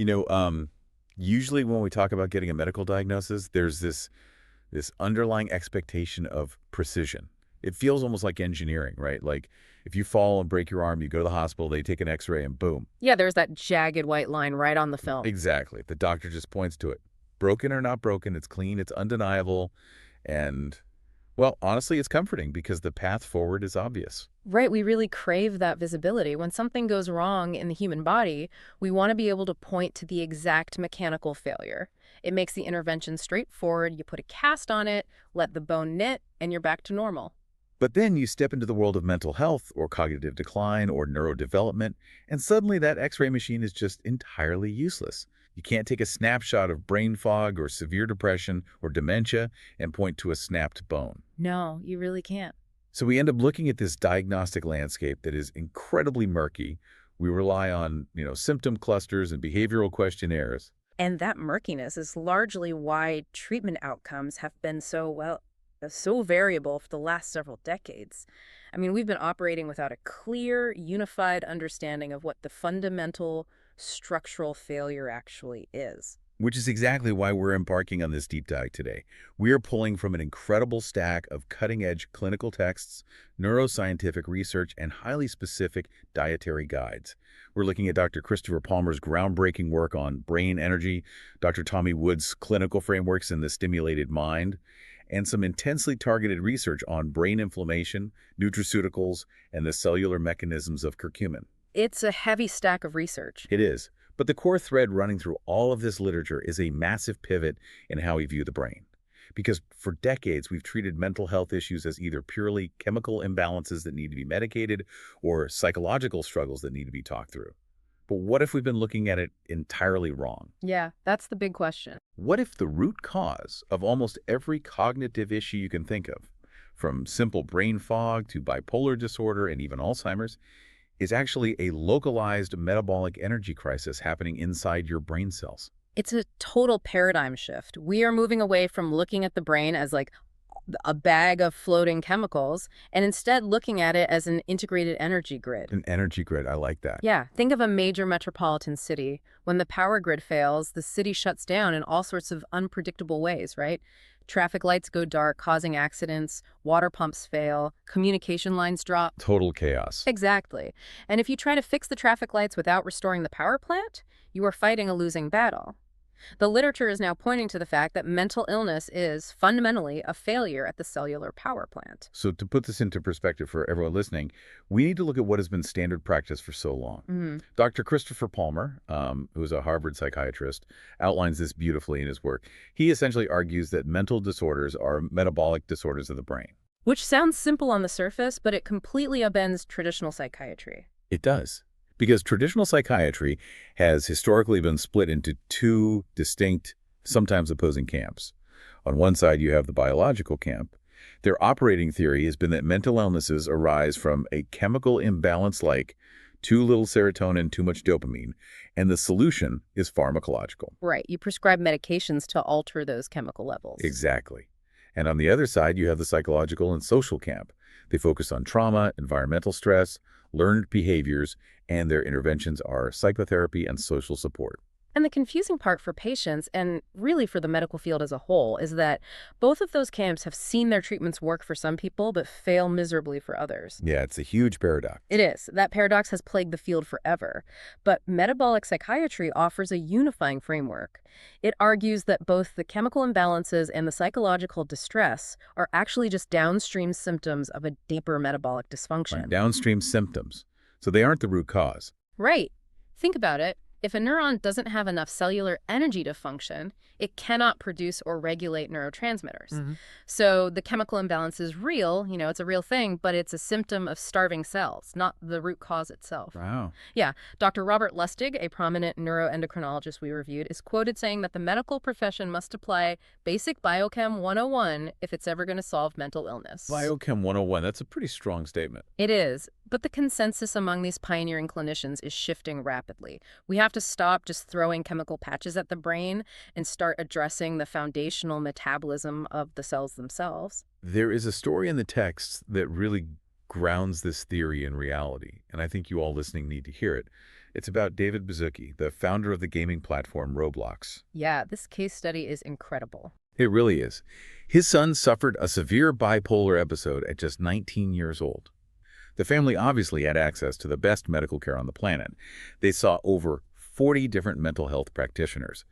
You know, um, Usually when we talk about getting a medical diagnosis, there's this underlying expectation of precision. It feels almost like engineering, right? Like if you fall and break your arm, you go to the hospital, they take an X-ray, and boom. Yeah, there's that jagged white line right on the film. Exactly. The doctor just points to it. Broken or not broken, it's clean, it's undeniable, and well, honestly, it's comforting because the path forward is obvious. Right, we really crave that visibility. When something goes wrong in the human body, we want to be able to point to the exact mechanical failure. It makes the intervention straightforward. You put a cast on it, let the bone knit, and you're back to normal. But then you step into the world of mental health or cognitive decline or neurodevelopment, and suddenly that X-ray machine is just entirely useless. You can't take a snapshot of brain fog or severe depression or dementia and point to a snapped bone. No, you really can't. So we end up looking at this diagnostic landscape that is incredibly murky. We rely on, symptom clusters and behavioral questionnaires. And that murkiness is largely why treatment outcomes have been so variable for the last several decades. I mean, we've been operating without a clear, unified understanding of what the fundamental structural failure actually is. Which is exactly why we're embarking on this deep dive today. We are pulling from an incredible stack of cutting-edge clinical texts, neuroscientific research, and highly specific dietary guides. We're looking at Dr. Christopher Palmer's groundbreaking work on brain energy, Dr. Tommy Wood's clinical frameworks in the stimulated mind, and some intensely targeted research on brain inflammation, nutraceuticals, and the cellular mechanisms of curcumin. It's a heavy stack of research. It is. But the core thread running through all of this literature is a massive pivot in how we view the brain. Because for decades, we've treated mental health issues as either purely chemical imbalances that need to be medicated or psychological struggles that need to be talked through. But what if we've been looking at it entirely wrong? Yeah, that's the big question. What if the root cause of almost every cognitive issue you can think of, from simple brain fog to bipolar disorder and even Alzheimer's, is actually a localized metabolic energy crisis happening inside your brain cells? It's a total paradigm shift. We are moving away from looking at the brain as like a bag of floating chemicals and instead looking at it as an integrated energy grid. An energy grid, I like that. Yeah, think of a major metropolitan city. When the power grid fails, the city shuts down in all sorts of unpredictable ways, right? Traffic lights go dark, causing accidents, water pumps fail, communication lines drop. Total chaos. Exactly. And if you try to fix the traffic lights without restoring the power plant, you are fighting a losing battle. The literature is now pointing to the fact that mental illness is fundamentally a failure at the cellular power plant. So to put this into perspective for everyone listening, we need to look at what has been standard practice for so long. Dr. Christopher Palmer, who is a Harvard psychiatrist, outlines this beautifully in his work. He essentially argues that mental disorders are metabolic disorders of the brain. Which sounds simple on the surface, but it completely upends traditional psychiatry. It does. Because traditional psychiatry has historically been split into two distinct, sometimes opposing camps. On one side, you have the biological camp. Their operating theory has been that mental illnesses arise from a chemical imbalance like too little serotonin, too much dopamine, and the solution is pharmacological. Right, you prescribe medications to alter those chemical levels. Exactly. And on the other side, you have the psychological and social camp. They focus on trauma, environmental stress, learned behaviors, and their interventions are psychotherapy and social support. And the confusing part for patients, and really for the medical field as a whole, is that both of those camps have seen their treatments work for some people but fail miserably for others. Yeah, it's a huge paradox. It is. That paradox has plagued the field forever. But metabolic psychiatry offers a unifying framework. It argues that both the chemical imbalances and the psychological distress are actually just downstream symptoms of a deeper metabolic dysfunction. Right, downstream symptoms. So they aren't the root cause. Right. Think about it. If a neuron doesn't have enough cellular energy to function, it cannot produce or regulate neurotransmitters. So the chemical imbalance is real, it's a real thing, but it's a symptom of starving cells, not the root cause itself. Wow. Yeah, Dr. Robert Lustig, a prominent neuroendocrinologist we reviewed, is quoted saying that the medical profession must apply basic biochem 101 if it's ever going to solve mental illness. Biochem 101, that's a pretty strong statement. It is, but the consensus among these pioneering clinicians is shifting rapidly. We have to stop just throwing chemical patches at the brain and start addressing the foundational metabolism of the cells themselves. There is a story in the text that really grounds this theory in reality, and I think you all listening need to hear it. It's about David Baszucki, the founder of the gaming platform Roblox. Yeah, this case study is incredible. It really is. His son suffered a severe bipolar episode at just 19 years old. The family obviously had access to the best medical care on the planet. They saw over 40 different mental health practitioners.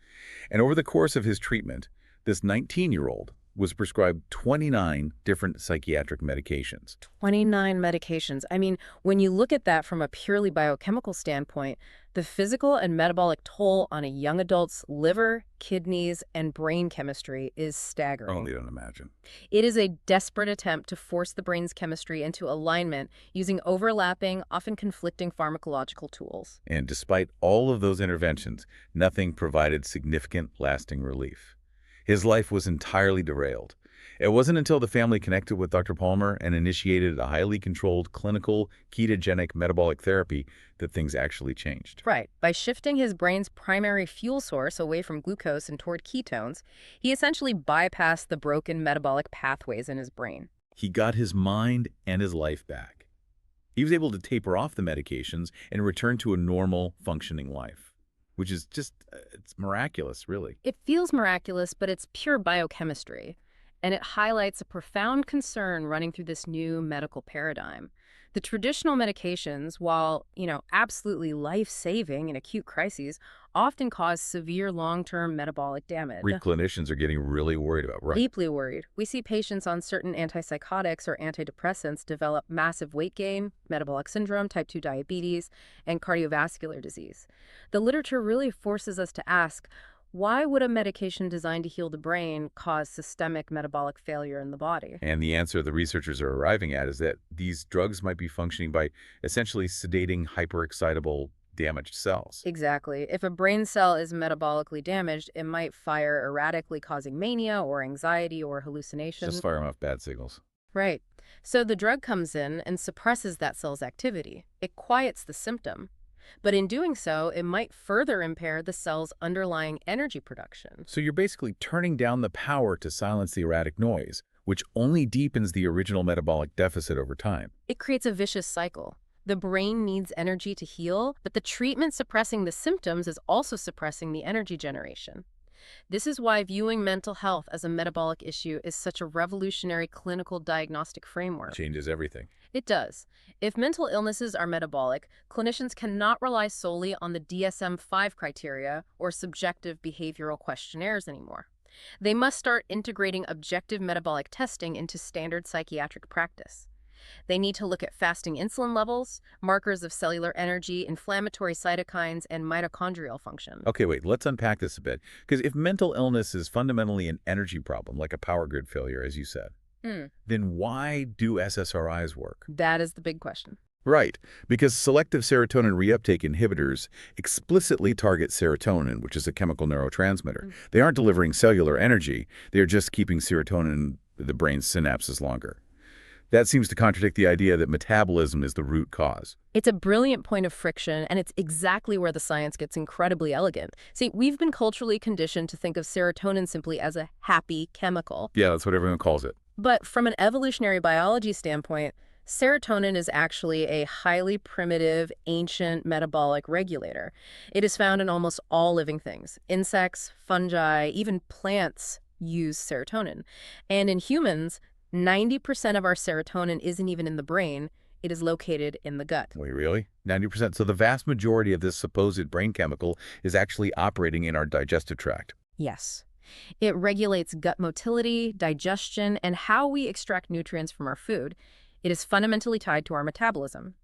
And over the course of his treatment, this 19-year-old was prescribed 29 different psychiatric medications. 29 medications. I mean, when you look at that from a purely biochemical standpoint, the physical and metabolic toll on a young adult's liver, kidneys, and brain chemistry is staggering. Only don't imagine. It is a desperate attempt to force the brain's chemistry into alignment using overlapping, often conflicting pharmacological tools. And despite all of those interventions, nothing provided significant, lasting relief. His life was entirely derailed. It wasn't until the family connected with Dr. Palmer and initiated a highly controlled clinical ketogenic metabolic therapy that things actually changed. Right. By shifting his brain's primary fuel source away from glucose and toward ketones, he essentially bypassed the broken metabolic pathways in his brain. He got his mind and his life back. He was able to taper off the medications and return to a normal, functioning life, which is just, it's miraculous, really. It feels miraculous, but it's pure biochemistry. And it highlights a profound concern running through this new medical paradigm. The traditional medications, while, absolutely life-saving in acute crises, often cause severe long-term metabolic damage. Clinicians are getting really worried about, right? Deeply worried. We see patients on certain antipsychotics or antidepressants develop massive weight gain, metabolic syndrome, type 2 diabetes, and cardiovascular disease. The literature really forces us to ask, why would a medication designed to heal the brain cause systemic metabolic failure in the body? And the answer the researchers are arriving at is that these drugs might be functioning by essentially sedating hyperexcitable damaged cells. Exactly. If a brain cell is metabolically damaged, it might fire erratically, causing mania or anxiety or hallucinations. Just firing off bad signals. Right. So the drug comes in and suppresses that cell's activity. It quiets the symptom. But in doing so, it might further impair the cell's underlying energy production. So you're basically turning down the power to silence the erratic noise, which only deepens the original metabolic deficit over time. It creates a vicious cycle. The brain needs energy to heal, but the treatment suppressing the symptoms is also suppressing the energy generation. This is why viewing mental health as a metabolic issue is such a revolutionary clinical diagnostic framework. Changes everything. It does. If mental illnesses are metabolic, clinicians cannot rely solely on the DSM-5 criteria or subjective behavioral questionnaires anymore. They must start integrating objective metabolic testing into standard psychiatric practice. They need to look at fasting insulin levels, markers of cellular energy, inflammatory cytokines, and mitochondrial function. Okay, wait, let's unpack this a bit. Because if mental illness is fundamentally an energy problem, like a power grid failure, as you said, then why do SSRIs work? That is the big question. Right, because selective serotonin reuptake inhibitors explicitly target serotonin, which is a chemical neurotransmitter. They aren't delivering cellular energy, they're just keeping serotonin in the brain's synapses longer. That seems to contradict the idea that metabolism is the root cause. It's a brilliant point of friction, and it's exactly where the science gets incredibly elegant. See, we've been culturally conditioned to think of serotonin simply as a happy chemical. Yeah, that's what everyone calls it. But from an evolutionary biology standpoint, serotonin is actually a highly primitive, ancient metabolic regulator. It is found in almost all living things. Insects, fungi, even plants use serotonin. And in humans, 90% of our serotonin isn't even in the brain. It is located in the gut. Wait, really? 90%? So the vast majority of this supposed brain chemical is actually operating in our digestive tract. Yes. It regulates gut motility, digestion, and how we extract nutrients from our food. It is fundamentally tied to our metabolism.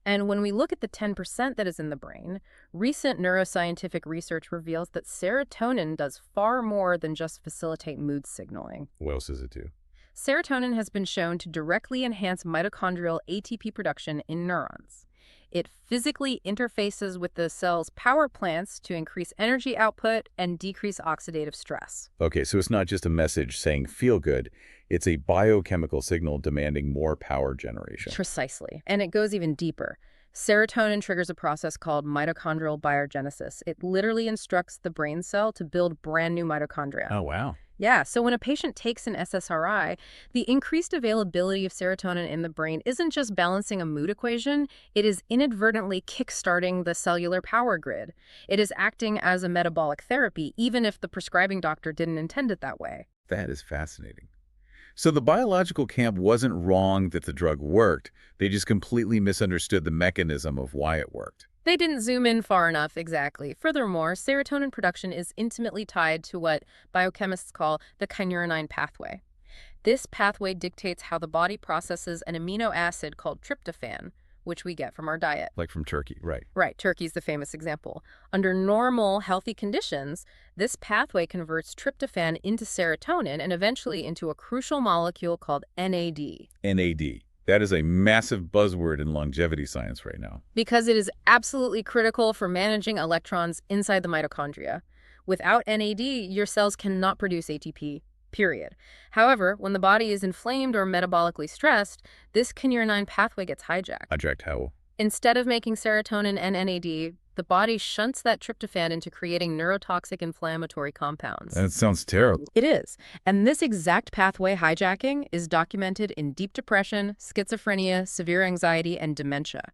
And when we look at the 10% that is in the brain, recent neuroscientific research reveals that serotonin does far more than just facilitate mood signaling. What else does it do? Serotonin has been shown to directly enhance mitochondrial ATP production in neurons. It physically interfaces with the cell's power plants to increase energy output and decrease oxidative stress. Okay, so it's not just a message saying feel good. It's a biochemical signal demanding more power generation. Precisely. And it goes even deeper. Serotonin triggers a process called mitochondrial biogenesis. It literally instructs the brain cell to build brand new mitochondria. Oh, wow. Yeah, so when a patient takes an SSRI, the increased availability of serotonin in the brain isn't just balancing a mood equation, it is inadvertently kickstarting the cellular power grid. It is acting as a metabolic therapy, even if the prescribing doctor didn't intend it that way. That is fascinating. So the biological camp wasn't wrong that the drug worked. They just completely misunderstood the mechanism of why it worked. They didn't zoom in far enough, exactly. Furthermore, serotonin production is intimately tied to what biochemists call the kynurenine pathway. This pathway dictates how the body processes an amino acid called tryptophan, which we get from our diet. Like from Turkey, right. Right, turkey's the famous example. Under normal, healthy conditions, this pathway converts tryptophan into serotonin and eventually into a crucial molecule called NAD. NAD. That is a massive buzzword in longevity science right now. Because it is absolutely critical for managing electrons inside the mitochondria. Without NAD, your cells cannot produce ATP, period. However, when the body is inflamed or metabolically stressed, this kynurenine pathway gets hijacked. Hijacked how? Instead of making serotonin and NAD, the body shunts that tryptophan into creating neurotoxic inflammatory compounds. That sounds terrible. It is. And this exact pathway hijacking is documented in deep depression, schizophrenia, severe anxiety, and dementia.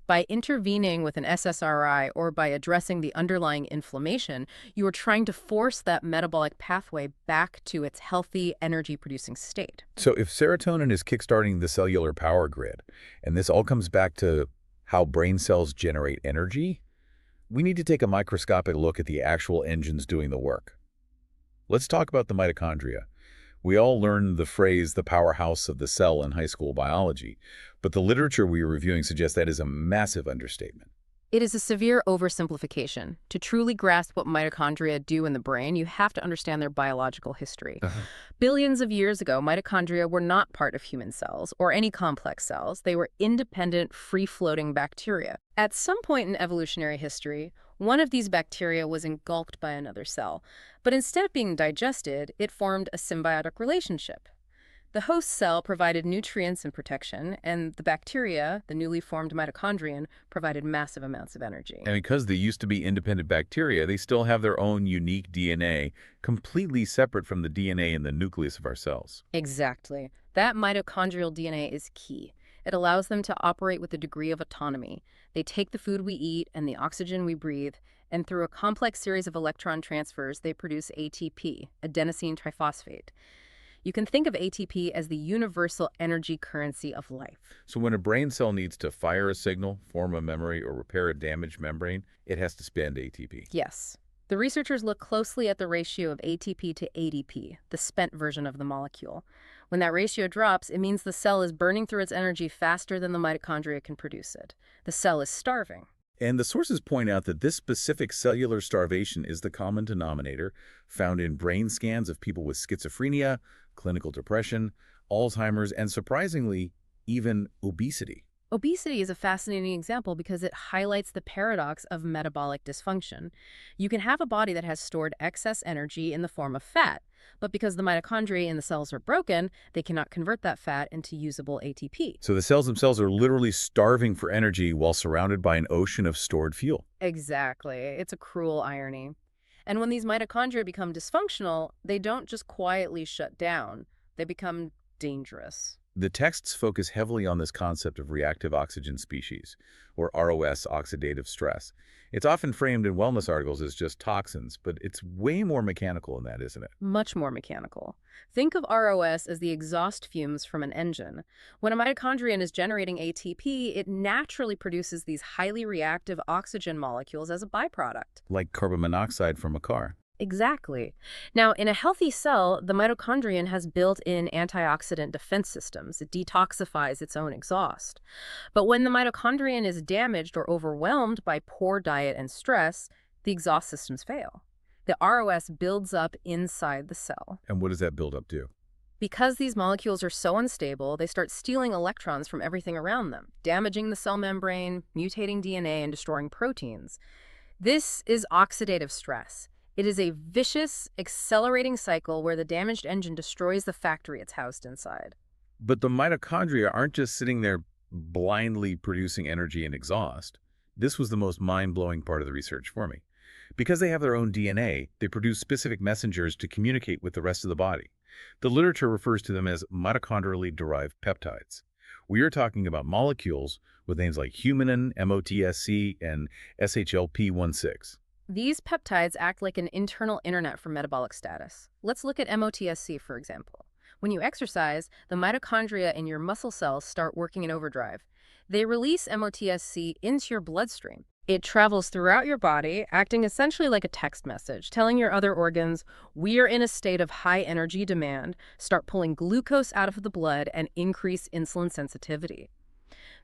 By intervening with an SSRI or by addressing the underlying inflammation, you are trying to force that metabolic pathway back to its healthy, energy-producing state. So if serotonin is kickstarting the cellular power grid, and this all comes back to how brain cells generate energy, we need to take a microscopic look at the actual engines doing the work. Let's talk about the mitochondria. We all learned the phrase the powerhouse of the cell in high school biology, but the literature we are reviewing suggests that is a massive understatement. It is a severe oversimplification. To truly grasp what mitochondria do in the brain, you have to understand their biological history. Billions of years ago, mitochondria were not part of human cells or any complex cells. They were independent, free-floating bacteria. At some point in evolutionary history, one of these bacteria was engulfed by another cell, but instead of being digested, it formed a symbiotic relationship. The host cell provided nutrients and protection, and the bacteria, the newly formed mitochondrion, provided massive amounts of energy. And because they used to be independent bacteria, they still have their own unique DNA, completely separate from the DNA in the nucleus of our cells. Exactly. That mitochondrial DNA is key. It allows them to operate with a degree of autonomy. They take the food we eat and the oxygen we breathe, and through a complex series of electron transfers, they produce ATP, adenosine triphosphate. You can think of ATP as the universal energy currency of life. So when a brain cell needs to fire a signal, form a memory, or repair a damaged membrane, it has to spend ATP. Yes. The researchers look closely at the ratio of ATP to ADP, the spent version of the molecule. When that ratio drops, it means the cell is burning through its energy faster than the mitochondria can produce it. The cell is starving. And the sources point out that this specific cellular starvation is the common denominator found in brain scans of people with schizophrenia, clinical depression, Alzheimer's, and surprisingly, even obesity. Obesity is a fascinating example because it highlights the paradox of metabolic dysfunction. You can have a body that has stored excess energy in the form of fat, but because the mitochondria in the cells are broken, they cannot convert that fat into usable ATP. So the cells themselves are literally starving for energy while surrounded by an ocean of stored fuel. Exactly. It's a cruel irony. And when these mitochondria become dysfunctional, they don't just quietly shut down. They become dangerous. The texts focus heavily on this concept of reactive oxygen species, or ROS, oxidative stress. It's often framed in wellness articles as just toxins, but it's way more mechanical than that, isn't it? Much more mechanical. Think of ROS as the exhaust fumes from an engine. When a mitochondrion is generating ATP, it naturally produces these highly reactive oxygen molecules as a byproduct. Like carbon monoxide from a car. Exactly. Now, in a healthy cell, the mitochondrion has built-in antioxidant defense systems. It detoxifies its own exhaust. But when the mitochondrion is damaged or overwhelmed by poor diet and stress, the exhaust systems fail. The ROS builds up inside the cell. And what does that buildup do? Because these molecules are so unstable, they start stealing electrons from everything around them, damaging the cell membrane, mutating DNA, and destroying proteins. This is oxidative stress. It is a vicious, accelerating cycle where the damaged engine destroys the factory it's housed inside. But the mitochondria aren't just sitting there blindly producing energy and exhaust. This was the most mind-blowing part of the research for me. Because they have their own DNA, they produce specific messengers to communicate with the rest of the body. The literature refers to them as mitochondrially derived peptides. We are talking about molecules with names like humanin, MOTSC, and SHLP16. These peptides act like an internal internet for metabolic status. Let's look at MOTSC, for example. When you exercise, the mitochondria in your muscle cells start working in overdrive. They release MOTSC into your bloodstream. It travels throughout your body, acting essentially like a text message, telling your other organs, we are in a state of high energy demand, start pulling glucose out of the blood, and increase insulin sensitivity.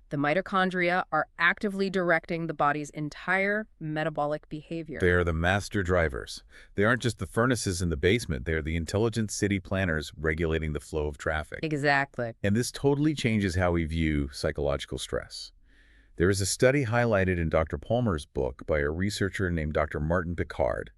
The mitochondria are actively directing the body's entire metabolic behavior. They are the master drivers. They aren't just the furnaces in the basement, they're the intelligent city planners regulating the flow of traffic. Exactly. And this totally changes how we view psychological stress. There is a study highlighted in Dr. Palmer's book by a researcher named Dr. Martin Picard.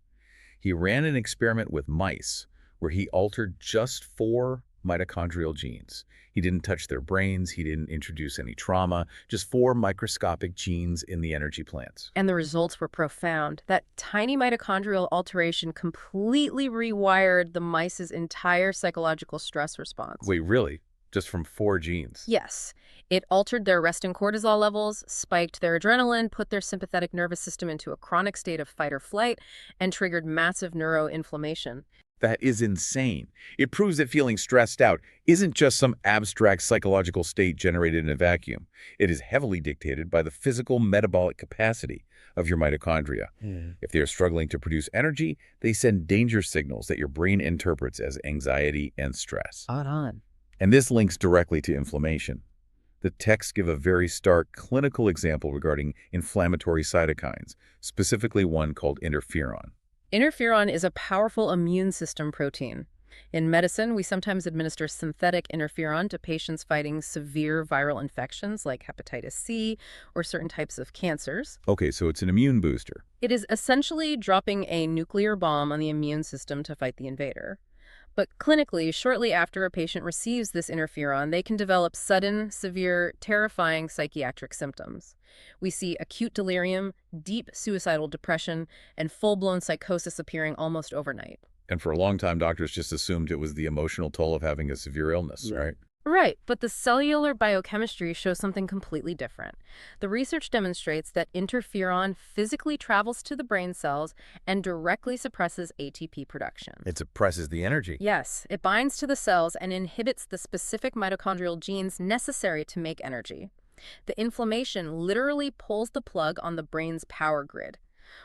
He ran an experiment with mice where he altered just 4 mitochondrial genes. He didn't touch their brains, he didn't introduce any trauma, just 4 microscopic genes in the energy plants. And the results were profound. That tiny mitochondrial alteration completely rewired the mice's entire psychological stress response. Wait, really? Just from 4 genes? Yes. It altered their resting cortisol levels, spiked their adrenaline, put their sympathetic nervous system into a chronic state of fight or flight, and triggered massive neuroinflammation. That is insane. It proves that feeling stressed out isn't just some abstract psychological state generated in a vacuum. It is heavily dictated by the physical metabolic capacity of your mitochondria. If they are struggling to produce energy, they send danger signals that your brain interprets as anxiety and stress. Spot on. And this links directly to inflammation. The texts give a very stark clinical example regarding inflammatory cytokines, specifically one called interferon. Interferon is a powerful immune system protein. In medicine, we sometimes administer synthetic interferon to patients fighting severe viral infections like hepatitis C or certain types of cancers. Okay, so it's an immune booster. It is essentially dropping a nuclear bomb on the immune system to fight the invader. But clinically, shortly after a patient receives this interferon, they can develop sudden, severe, terrifying psychiatric symptoms. We see acute delirium, deep suicidal depression, and full-blown psychosis appearing almost overnight. And for a long time, doctors just assumed it was the emotional toll of having a severe illness, right? Right, but the cellular biochemistry shows something completely different. The research demonstrates that interferon physically travels to the brain cells and directly suppresses ATP production. It suppresses the energy. Yes, it binds to the cells and inhibits the specific mitochondrial genes necessary to make energy. The inflammation literally pulls the plug on the brain's power grid.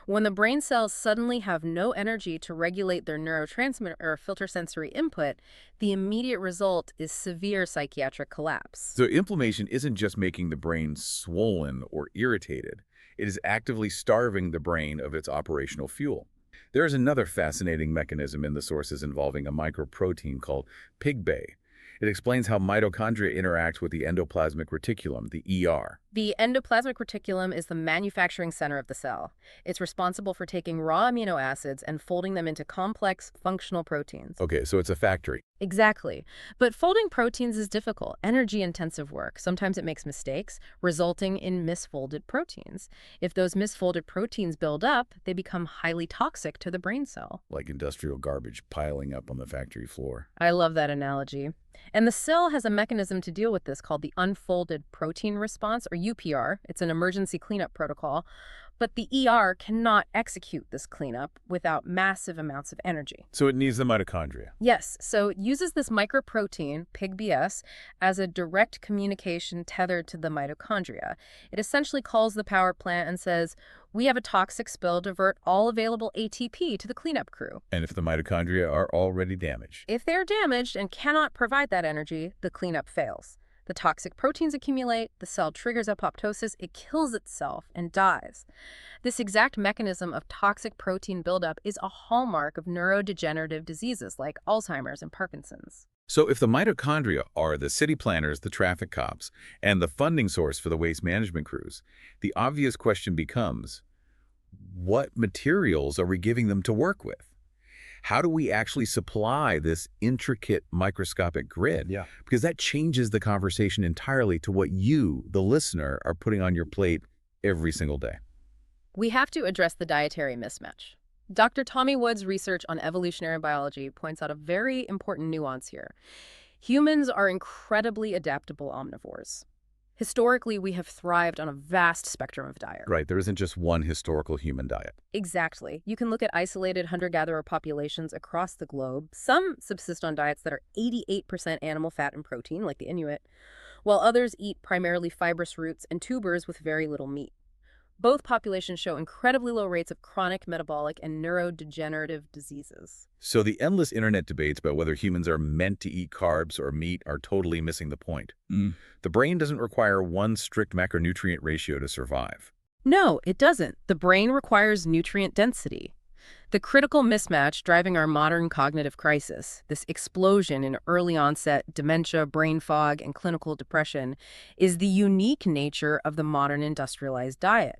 When the brain cells suddenly have no energy to regulate their neurotransmitter or filter sensory input, the immediate result is severe psychiatric collapse. So inflammation isn't just making the brain swollen or irritated. It is actively starving the brain of its operational fuel. There is another fascinating mechanism in the sources involving a microprotein called PIGBA. It explains how mitochondria interact with the endoplasmic reticulum, the ER. The endoplasmic reticulum is the manufacturing center of the cell. It's responsible for taking raw amino acids and folding them into complex, functional proteins. Okay, so it's a factory. Exactly. But folding proteins is difficult, energy-intensive work. Sometimes it makes mistakes, resulting in misfolded proteins. If those misfolded proteins build up, they become highly toxic to the brain cell. Like industrial garbage piling up on the factory floor. I love that analogy. And the cell has a mechanism to deal with this called the unfolded protein response, or UPR. It's an emergency cleanup protocol. But the ER cannot execute this cleanup without massive amounts of energy. So it needs the mitochondria. Yes, so it uses this microprotein, PIGBS, as a direct communication tethered to the mitochondria. It essentially calls the power plant and says, we have a toxic spill, divert all available ATP to the cleanup crew. And if the mitochondria are already damaged? If they're damaged and cannot provide that energy, the cleanup fails. The toxic proteins accumulate, the cell triggers apoptosis, it kills itself and dies. This exact mechanism of toxic protein buildup is a hallmark of neurodegenerative diseases like Alzheimer's and Parkinson's. So if the mitochondria are the city planners, the traffic cops, and the funding source for the waste management crews, the obvious question becomes, what materials are we giving them to work with? How do we actually supply this intricate microscopic grid? Yeah. Because that changes the conversation entirely to what you, the listener, are putting on your plate every single day. We have to address the dietary mismatch. Dr. Tommy Wood's research on evolutionary biology points out a very important nuance here. Humans are incredibly adaptable omnivores. Historically, we have thrived on a vast spectrum of diet. Right, there isn't just one historical human diet. Exactly. You can look at isolated hunter-gatherer populations across the globe. Some subsist on diets that are 88% animal fat and protein, like the Inuit, while others eat primarily fibrous roots and tubers with very little meat. Both populations show incredibly low rates of chronic metabolic and neurodegenerative diseases. So the endless internet debates about whether humans are meant to eat carbs or meat are totally missing the point. The brain doesn't require one strict macronutrient ratio to survive. No, it doesn't. The brain requires nutrient density. The critical mismatch driving our modern cognitive crisis, this explosion in early onset dementia, brain fog, and clinical depression, is the unique nature of the modern industrialized diet.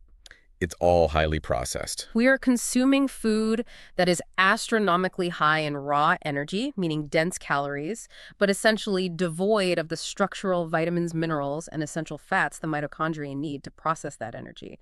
It's all highly processed. We are consuming food that is astronomically high in raw energy, meaning dense calories, but essentially devoid of the structural vitamins, minerals, and essential fats the mitochondria need to process that energy.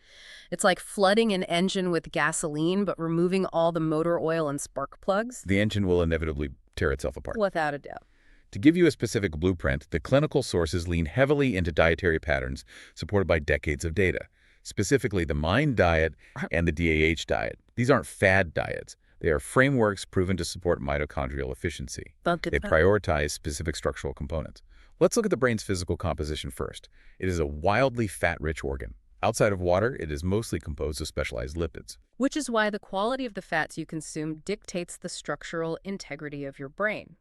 It's like flooding an engine with gasoline, but removing all the motor oil and spark plugs. The engine will inevitably tear itself apart. Without a doubt. To give you a specific blueprint, the clinical sources lean heavily into dietary patterns supported by decades of data. Specifically the MIND diet and the DAH diet. These aren't fad diets. They are frameworks proven to support mitochondrial efficiency. They prioritize specific structural components. Let's look at the brain's physical composition first. It is a wildly fat-rich organ. Outside of water, it is mostly composed of specialized lipids. Which is why the quality of the fats you consume dictates the structural integrity of your brain.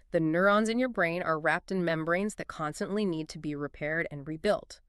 The neurons in your brain are wrapped in membranes that constantly need to be repaired and rebuilt.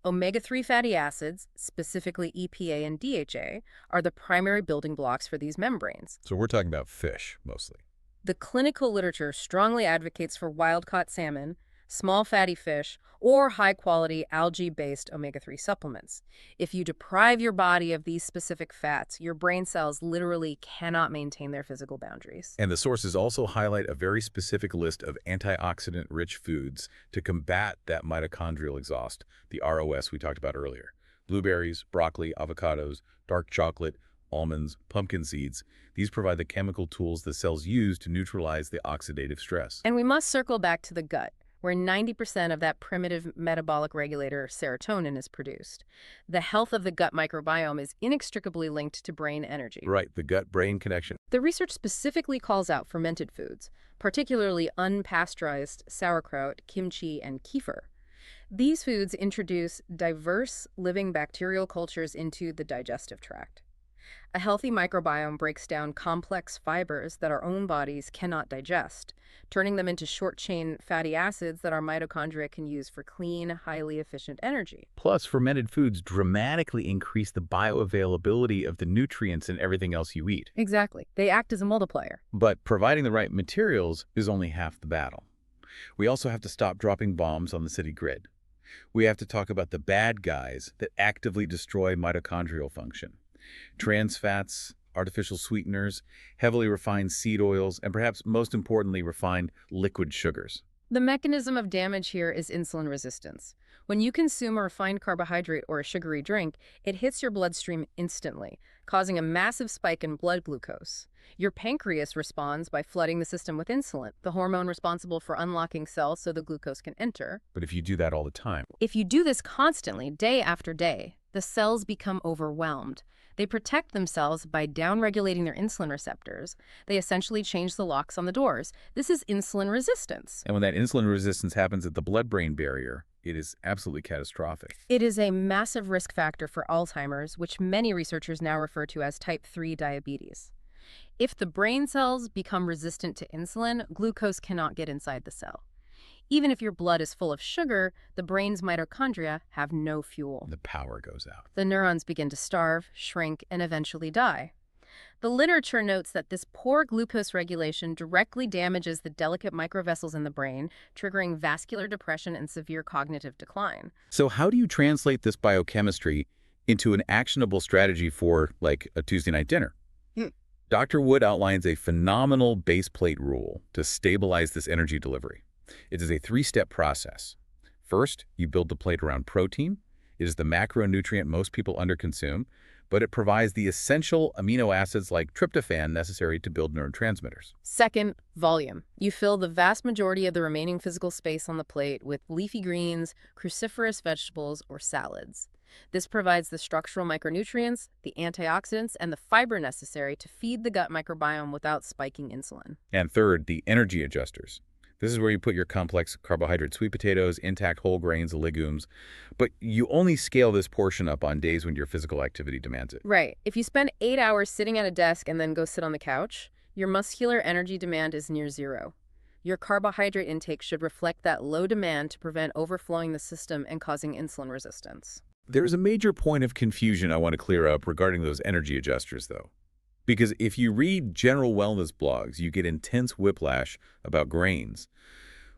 Omega-3 fatty acids, specifically EPA and DHA, are the primary building blocks for these membranes. So we're talking about fish, mostly. The clinical literature strongly advocates for wild-caught salmon, small fatty fish, or high-quality algae-based omega-3 supplements. If you deprive your body of these specific fats, your brain cells literally cannot maintain their physical boundaries. And the sources also highlight a very specific list of antioxidant-rich foods to combat that mitochondrial exhaust, the ROS we talked about earlier. Blueberries, broccoli, avocados, dark chocolate, almonds, pumpkin seeds. These provide the chemical tools the cells use to neutralize the oxidative stress. And we must circle back to the gut, where 90% of that primitive metabolic regulator serotonin is produced. The health of the gut microbiome is inextricably linked to brain energy. Right, the gut-brain connection. The research specifically calls out fermented foods, particularly unpasteurized sauerkraut, kimchi, and kefir. These foods introduce diverse living bacterial cultures into the digestive tract. A healthy microbiome breaks down complex fibers that our own bodies cannot digest, turning them into short-chain fatty acids that our mitochondria can use for clean, highly efficient energy. Plus, fermented foods dramatically increase the bioavailability of the nutrients in everything else you eat. Exactly. They act as a multiplier. But providing the right materials is only half the battle. We also have to stop dropping bombs on the city grid. We have to talk about the bad guys that actively destroy mitochondrial function. Trans fats, artificial sweeteners, heavily refined seed oils, and perhaps most importantly, refined liquid sugars. The mechanism of damage here is insulin resistance. When you consume a refined carbohydrate or a sugary drink, it hits your bloodstream instantly, causing a massive spike in blood glucose. Your pancreas responds by flooding the system with insulin, the hormone responsible for unlocking cells so the glucose can enter. But if you do that all the time... If you do this constantly, day after day, the cells become overwhelmed. They protect themselves by downregulating their insulin receptors. They essentially change the locks on the doors. This is insulin resistance. And when that insulin resistance happens at the blood-brain barrier, it is absolutely catastrophic. It is a massive risk factor for Alzheimer's, which many researchers now refer to as type 3 diabetes. If the brain cells become resistant to insulin, glucose cannot get inside the cell. Even if your blood is full of sugar, the brain's mitochondria have no fuel. The power goes out. The neurons begin to starve, shrink, and eventually die. The literature notes that this poor glucose regulation directly damages the delicate microvessels in the brain, triggering vascular depression and severe cognitive decline. So how do you translate this biochemistry into an actionable strategy for, like, a Tuesday night dinner? Dr. Wood outlines a phenomenal base plate rule to stabilize this energy delivery. It is a three-step process. First, you build the plate around protein. It is the macronutrient most people underconsume, but it provides the essential amino acids like tryptophan necessary to build neurotransmitters. Second, volume. You fill the vast majority of the remaining physical space on the plate with leafy greens, cruciferous vegetables, or salads. This provides the structural micronutrients, the antioxidants, and the fiber necessary to feed the gut microbiome without spiking insulin. And third, the energy adjusters. This is where you put your complex carbohydrate sweet potatoes, intact whole grains, legumes, but you only scale this portion up on days when your physical activity demands it. Right. If you spend 8 hours sitting at a desk and then go sit on the couch, your muscular energy demand is near zero. Your carbohydrate intake should reflect that low demand to prevent overflowing the system and causing insulin resistance. There's a major point of confusion I want to clear up regarding those energy adjusters, though. Because if you read general wellness blogs, you get intense whiplash about grains.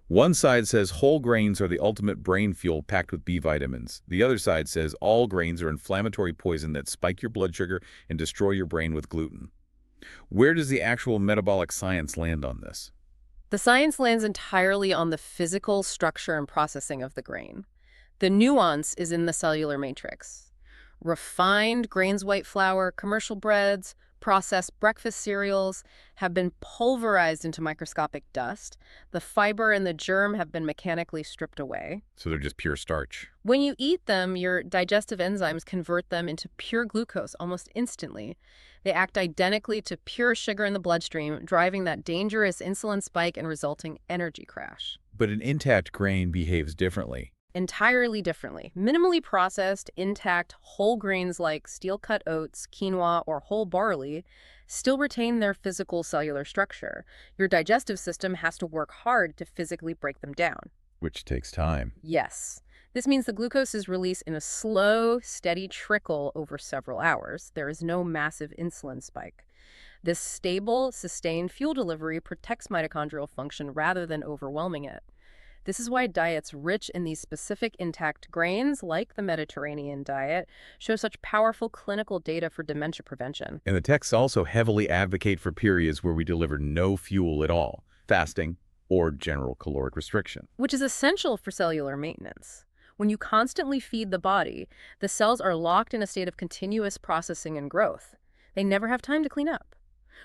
One side says whole grains are the ultimate brain fuel packed with B vitamins. The other side says all grains are inflammatory poison that spike your blood sugar and destroy your brain with gluten. Where does the actual metabolic science land on this? The science lands entirely on the physical structure and processing of the grain. The nuance is in the cellular matrix. Refined grains white flour, commercial breads, processed breakfast cereals have been pulverized into microscopic dust. The fiber and the germ have been mechanically stripped away. So they're just pure starch. When you eat them, your digestive enzymes convert them into pure glucose almost instantly. They act identically to pure sugar in the bloodstream, driving that dangerous insulin spike and resulting energy crash. But an intact grain behaves differently. Entirely differently. Minimally processed, intact, whole grains like steel-cut oats, quinoa, or whole barley still retain their physical cellular structure. Your digestive system has to work hard to physically break them down. Which takes time. Yes. This means the glucose is released in a slow, steady trickle over several hours. There is no massive insulin spike. This stable, sustained fuel delivery protects mitochondrial function rather than overwhelming it. This is why diets rich in these specific intact grains, like the Mediterranean diet, show such powerful clinical data for dementia prevention. And the texts also heavily advocate for periods where we deliver no fuel at all, fasting or general caloric restriction. Which is essential for cellular maintenance. When you constantly feed the body, the cells are locked in a state of continuous processing and growth. They never have time to clean up.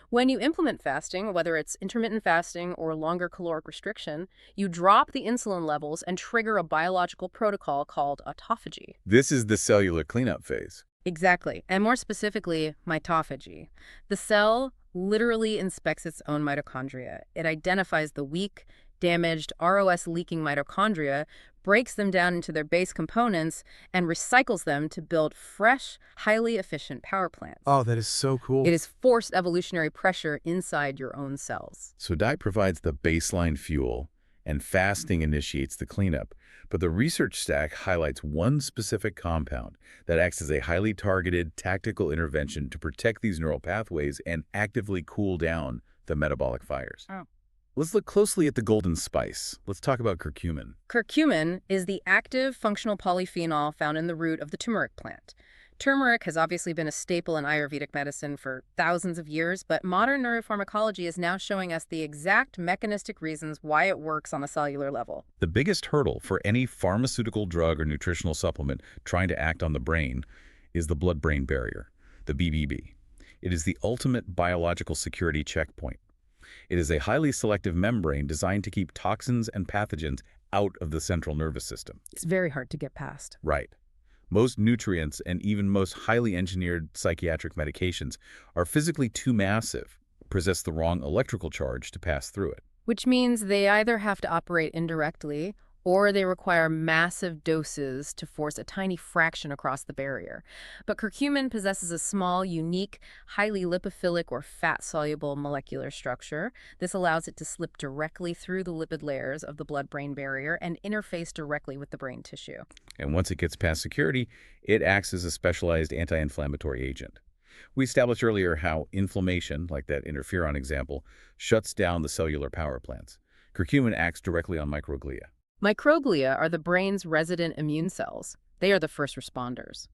When you implement fasting, whether it's intermittent fasting or longer caloric restriction, you drop the insulin levels and trigger a biological protocol called autophagy. This is the cellular cleanup phase. Exactly, and more specifically, mitophagy. The cell literally inspects its own mitochondria. It identifies the weak, damaged, ROS-leaking mitochondria, breaks them down into their base components, and recycles them to build fresh, highly efficient power plants. Oh, that is so cool. It is forced evolutionary pressure inside your own cells. So diet provides the baseline fuel, and fasting initiates the cleanup. But the research stack highlights one specific compound that acts as a highly targeted tactical intervention to protect these neural pathways and actively cool down the metabolic fires. Oh. Let's look closely at the golden spice. Let's talk about curcumin. Curcumin is the active functional polyphenol found in the root of the turmeric plant. Turmeric has obviously been a staple in Ayurvedic medicine for thousands of years, but modern neuropharmacology is now showing us the exact mechanistic reasons why it works on a cellular level. The biggest hurdle for any pharmaceutical drug or nutritional supplement trying to act on the brain is the blood-brain barrier, the BBB. It is the ultimate biological security checkpoint. It is a highly selective membrane designed to keep toxins and pathogens out of the central nervous system. It's very hard to get past. Right. Most nutrients and even most highly engineered psychiatric medications are physically too massive, possess the wrong electrical charge to pass through it. Which means they either have to operate indirectly or they require massive doses to force a tiny fraction across the barrier. But curcumin possesses a small, unique, highly lipophilic or fat-soluble molecular structure. This allows it to slip directly through the lipid layers of the blood-brain barrier and interface directly with the brain tissue. And once it gets past security, it acts as a specialized anti-inflammatory agent. We established earlier how inflammation, like that interferon example, shuts down the cellular power plants. Curcumin acts directly on microglia. Microglia are the brain's resident immune cells. They are the first responders.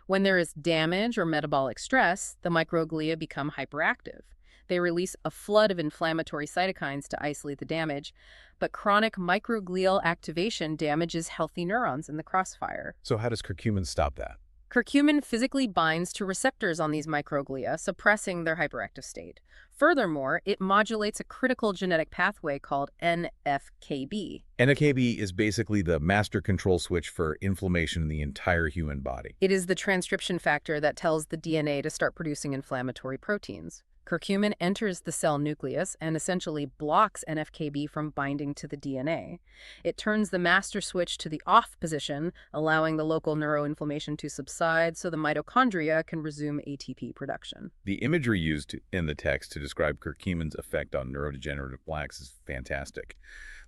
When there is damage or metabolic stress, the microglia become hyperactive. They release a flood of inflammatory cytokines to isolate the damage, but chronic microglial activation damages healthy neurons in the crossfire. So how does curcumin stop that? Curcumin physically binds to receptors on these microglia, suppressing their hyperactive state. Furthermore, it modulates a critical genetic pathway called NFKB. NKB is basically the master control switch for inflammation in the entire human body. It is the transcription factor that tells the DNA to start producing inflammatory proteins. Curcumin enters the cell nucleus and essentially blocks NFKB from binding to the DNA. It turns the master switch to the off position, allowing the local neuroinflammation to subside so the mitochondria can resume ATP production. The imagery used in the text to describe curcumin's effect on neurodegenerative plaques is fantastic.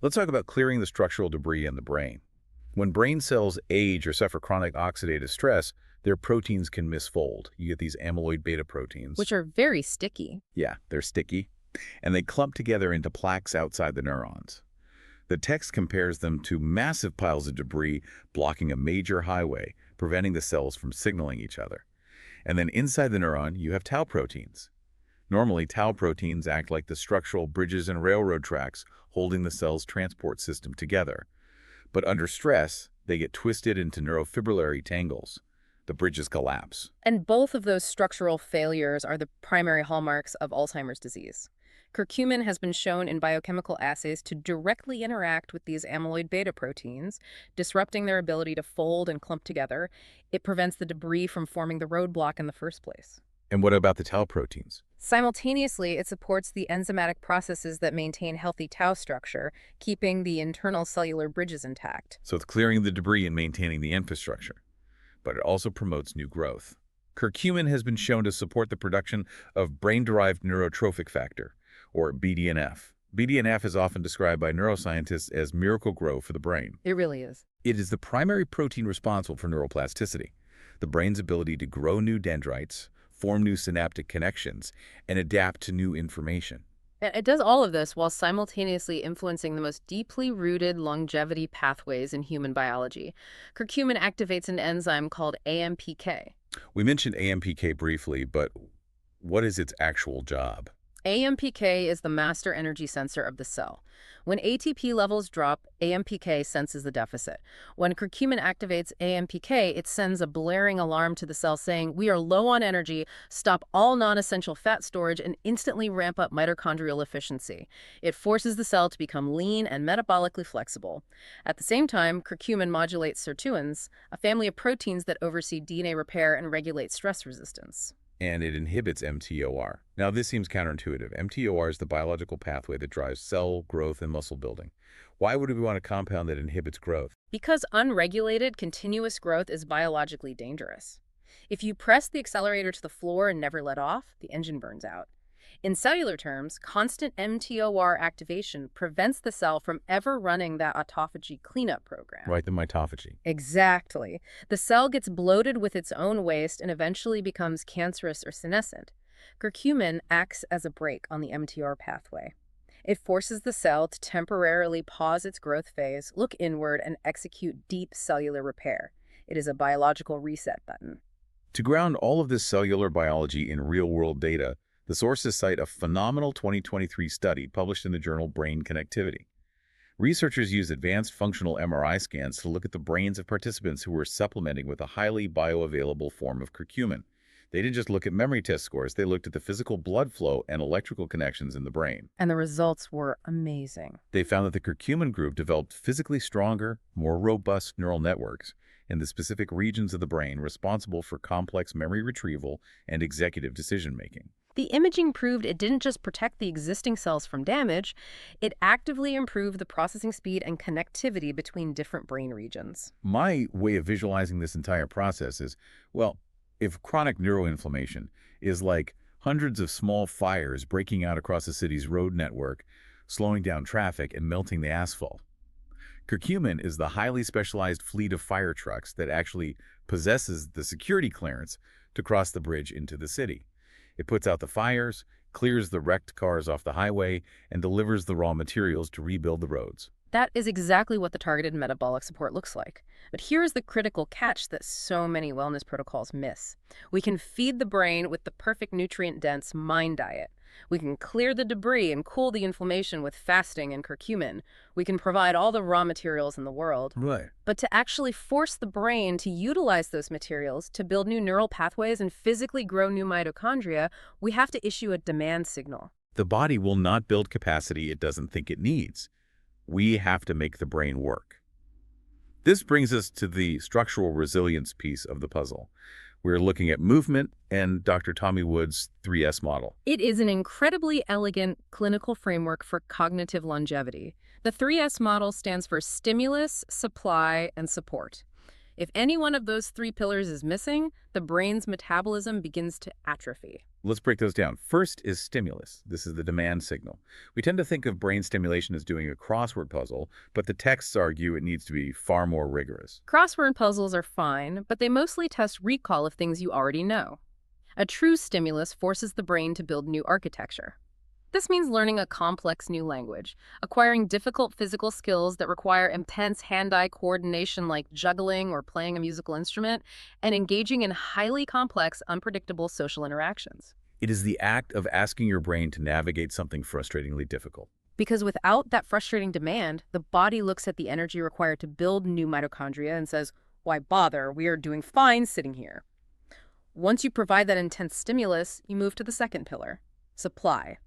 Let's talk about clearing the structural debris in the brain. When brain cells age or suffer chronic oxidative stress, their proteins can misfold. You get these amyloid beta proteins. Which are very sticky. Yeah, they're sticky, and they clump together into plaques outside the neurons. The text compares them to massive piles of debris blocking a major highway, preventing the cells from signaling each other. And then inside the neuron, you have tau proteins. Normally, tau proteins act like the structural bridges and railroad tracks holding the cell's transport system together. But under stress, they get twisted into neurofibrillary tangles. The bridges collapse. And both of those structural failures are the primary hallmarks of Alzheimer's disease. Curcumin has been shown in biochemical assays to directly interact with these amyloid beta proteins, disrupting their ability to fold and clump together. It prevents the debris from forming the roadblock in the first place. And what about the tau proteins? Simultaneously, it supports the enzymatic processes that maintain healthy tau structure, keeping the internal cellular bridges intact. So it's clearing the debris and maintaining the infrastructure. But it also promotes new growth. Curcumin has been shown to support the production of brain-derived neurotrophic factor, or BDNF. BDNF is often described by neuroscientists as miracle grow for the brain. It really is. It is the primary protein responsible for neuroplasticity, the brain's ability to grow new dendrites, form new synaptic connections, and adapt to new information. And it does all of this while simultaneously influencing the most deeply rooted longevity pathways in human biology. Curcumin activates an enzyme called AMPK. We mentioned AMPK briefly, but what is its actual job? AMPK is the master energy sensor of the cell. When ATP levels drop, AMPK senses the deficit. When curcumin activates AMPK, it sends a blaring alarm to the cell saying, "We are low on energy, stop all non-essential fat storage, and instantly ramp up mitochondrial efficiency." It forces the cell to become lean and metabolically flexible. At the same time, curcumin modulates sirtuins, a family of proteins that oversee DNA repair and regulate stress resistance. And it inhibits mTOR. Now, this seems counterintuitive. mTOR is the biological pathway that drives cell growth and muscle building. Why would we want a compound that inhibits growth? Because unregulated, continuous growth is biologically dangerous. If you press the accelerator to the floor and never let off, the engine burns out. In cellular terms, constant mTOR activation prevents the cell from ever running that autophagy cleanup program. Right, the mitophagy. Exactly. The cell gets bloated with its own waste and eventually becomes cancerous or senescent. Curcumin acts as a brake on the mTOR pathway. It forces the cell to temporarily pause its growth phase, look inward, and execute deep cellular repair. It is a biological reset button. To ground all of this cellular biology in real-world data, the sources cite a phenomenal 2023 study published in the journal Brain Connectivity. Researchers used advanced functional MRI scans to look at the brains of participants who were supplementing with a highly bioavailable form of curcumin. They didn't just look at memory test scores, they looked at the physical blood flow and electrical connections in the brain. And the results were amazing. They found that the curcumin group developed physically stronger, more robust neural networks in the specific regions of the brain responsible for complex memory retrieval and executive decision-making. The imaging proved it didn't just protect the existing cells from damage, it actively improved the processing speed and connectivity between different brain regions. My way of visualizing this entire process is, well, if chronic neuroinflammation is like hundreds of small fires breaking out across a city's road network, slowing down traffic and melting the asphalt, curcumin is the highly specialized fleet of fire trucks that actually possesses the security clearance to cross the bridge into the city. It puts out the fires, clears the wrecked cars off the highway, and delivers the raw materials to rebuild the roads. That is exactly what the targeted metabolic support looks like. But here's the critical catch that so many wellness protocols miss. We can feed the brain with the perfect nutrient-dense mind diet, We can clear the debris and cool the inflammation with fasting and curcumin. We can provide all the raw materials in the world. Right. But to actually force the brain to utilize those materials to build new neural pathways and physically grow new mitochondria, we have to issue a demand signal. The body will not build capacity it doesn't think it needs. We have to make the brain work. This brings us to the structural resilience piece of the puzzle. We're looking at movement and Dr. Tommy Wood's 3S model. It is an incredibly elegant clinical framework for cognitive longevity. The 3S model stands for stimulus, supply, and support. If any one of those three pillars is missing, the brain's metabolism begins to atrophy. Let's break those down. First is stimulus. This is the demand signal. We tend to think of brain stimulation as doing a crossword puzzle, but the texts argue it needs to be far more rigorous. Crossword puzzles are fine, but they mostly test recall of things you already know. A true stimulus forces the brain to build new architecture. This means learning a complex new language, acquiring difficult physical skills that require intense hand-eye coordination like juggling or playing a musical instrument, and engaging in highly complex, unpredictable social interactions. It is the act of asking your brain to navigate something frustratingly difficult. Because without that frustrating demand, the body looks at the energy required to build new mitochondria and says, "Why bother? We are doing fine sitting here." Once you provide that intense stimulus, you move to the second pillar, supply.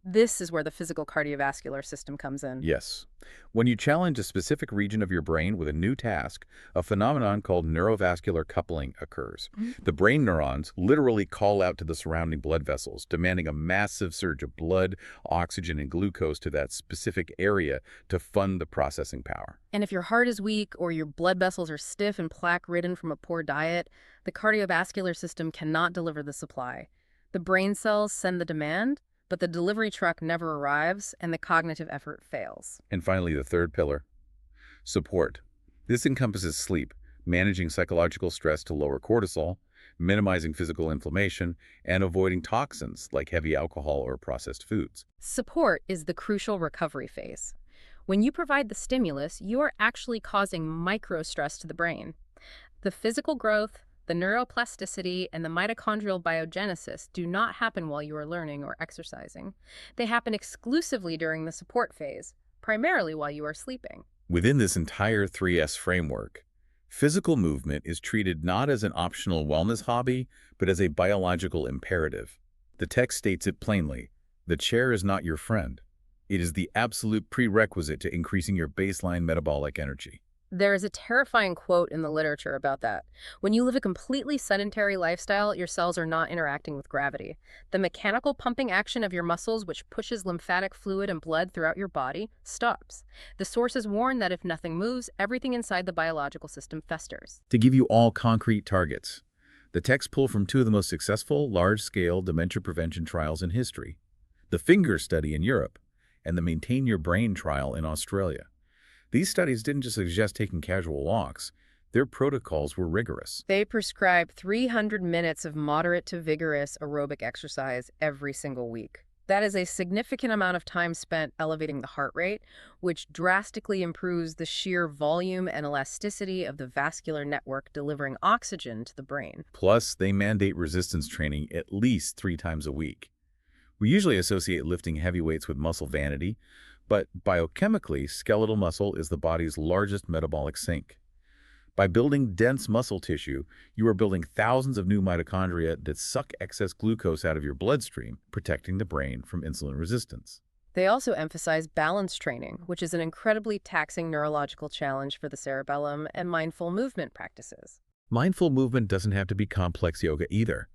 This is where the physical cardiovascular system comes in. Yes. When you challenge a specific region of your brain with a new task, a phenomenon called neurovascular coupling occurs. The brain neurons literally call out to the surrounding blood vessels, demanding a massive surge of blood, oxygen, and glucose to that specific area to fund the processing power. And if your heart is weak or your blood vessels are stiff and plaque-ridden from a poor diet, the cardiovascular system cannot deliver the supply. The brain cells send the demand, but the delivery truck never arrives and the cognitive effort fails. And finally, the third pillar, support. This encompasses sleep, managing psychological stress to lower cortisol, minimizing physical inflammation, and avoiding toxins like heavy alcohol or processed foods. Support is the crucial recovery phase. When you provide the stimulus, you are actually causing micro-stress to the brain. The physical growth, the neuroplasticity, and the mitochondrial biogenesis do not happen while you are learning or exercising. They happen exclusively during the support phase, primarily while you are sleeping. Within this entire 3S framework, physical movement is treated not as an optional wellness hobby, but as a biological imperative. The text states it plainly: the chair is not your friend. It is the absolute prerequisite to increasing your baseline metabolic energy. There is a terrifying quote in the literature about that. When you live a completely sedentary lifestyle, your cells are not interacting with gravity. The mechanical pumping action of your muscles, which pushes lymphatic fluid and blood throughout your body, stops. The sources warn that if nothing moves, everything inside the biological system festers. To give you all concrete targets, the texts pull from two of the most successful large-scale dementia prevention trials in history: the FINGER study in Europe and the Maintain Your Brain trial in Australia. These studies didn't just suggest taking casual walks. Their protocols were rigorous. They prescribe 300 minutes of moderate to vigorous aerobic exercise every single week. That is a significant amount of time spent elevating the heart rate, which drastically improves the sheer volume and elasticity of the vascular network delivering oxygen to the brain. Plus, they mandate resistance training at least 3 times a week. We usually associate lifting heavy weights with muscle vanity, but biochemically, skeletal muscle is the body's largest metabolic sink. By building dense muscle tissue, you are building thousands of new mitochondria that suck excess glucose out of your bloodstream, protecting the brain from insulin resistance. They also emphasize balance training, which is an incredibly taxing neurological challenge for the cerebellum, and mindful movement practices. Mindful movement doesn't have to be complex yoga either.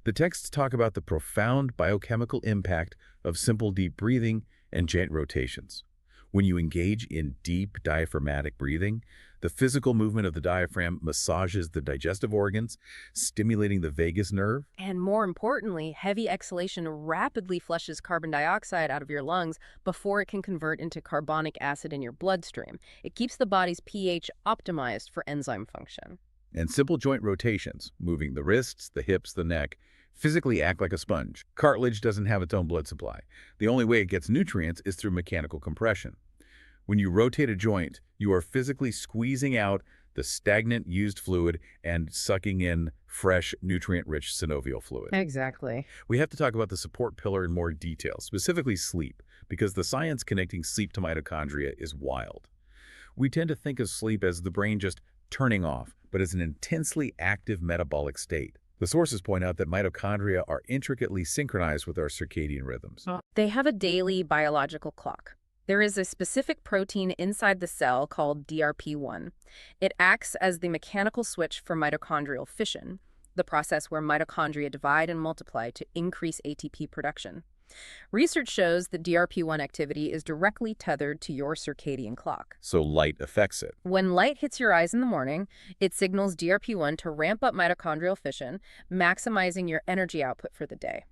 The texts talk about the profound biochemical impact of simple deep breathing and joint rotations. When you engage in deep diaphragmatic breathing, the physical movement of the diaphragm massages the digestive organs, stimulating the vagus nerve. And more importantly, heavy exhalation rapidly flushes carbon dioxide out of your lungs before it can convert into carbonic acid in your bloodstream. It keeps the body's pH optimized for enzyme function. And simple joint rotations, moving the wrists, the hips, the neck, physically act like a sponge. Cartilage doesn't have its own blood supply. The only way it gets nutrients is through mechanical compression. When you rotate a joint, you are physically squeezing out the stagnant used fluid and sucking in fresh, nutrient-rich synovial fluid. Exactly. We have to talk about the support pillar in more detail, specifically sleep, because the science connecting sleep to mitochondria is wild. We tend to think of sleep as the brain just turning off, but as an intensely active metabolic state. The sources point out that mitochondria are intricately synchronized with our circadian rhythms. They have a daily biological clock. There is a specific protein inside the cell called DRP1. It acts as the mechanical switch for mitochondrial fission, the process where mitochondria divide and multiply to increase ATP production. Research shows that DRP1 activity is directly tethered to your circadian clock. So light affects it. When light hits your eyes in the morning, it signals DRP1 to ramp up mitochondrial fission, maximizing your energy output for the day.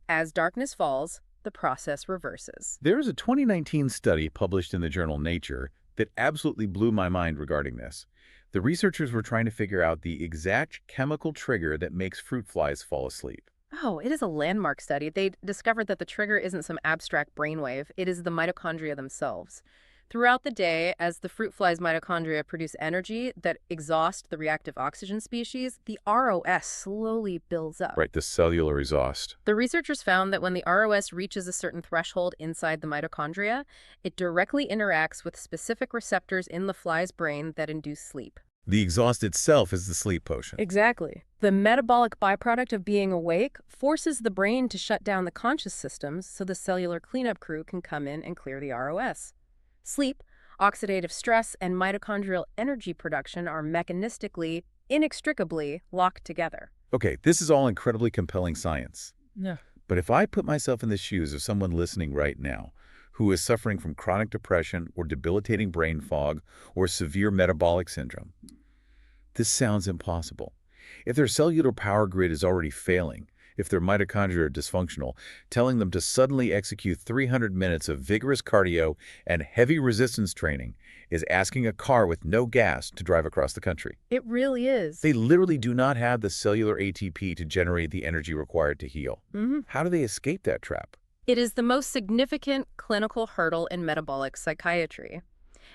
As darkness falls, the process reverses. There is a 2019 study published in the journal Nature that absolutely blew my mind regarding this. The researchers were trying to figure out the exact chemical trigger that makes fruit flies fall asleep. Oh, it is a landmark study. They discovered that the trigger isn't some abstract brainwave. It is the mitochondria themselves. Throughout the day, as the fruit fly's mitochondria produce energy that exhaust the reactive oxygen species, the ROS slowly builds up. Right, the cellular exhaust. The researchers found that when the ROS reaches a certain threshold inside the mitochondria, it directly interacts with specific receptors in the fly's brain that induce sleep. The exhaust itself is the sleep potion. Exactly. The metabolic byproduct of being awake forces the brain to shut down the conscious systems so the cellular cleanup crew can come in and clear the ROS. Sleep, oxidative stress, and mitochondrial energy production are mechanistically, inextricably locked together. Okay, this is all incredibly compelling science. Yeah. But if I put myself in the shoes of someone listening right now who is suffering from chronic depression or debilitating brain fog or severe metabolic syndrome, this sounds impossible. If their cellular power grid is already failing, if their mitochondria are dysfunctional, telling them to suddenly execute 300 minutes of vigorous cardio and heavy resistance training is asking a car with no gas to drive across the country. It really is. They literally do not have the cellular ATP to generate the energy required to heal. How do they escape that trap? It is the most significant clinical hurdle in metabolic psychiatry.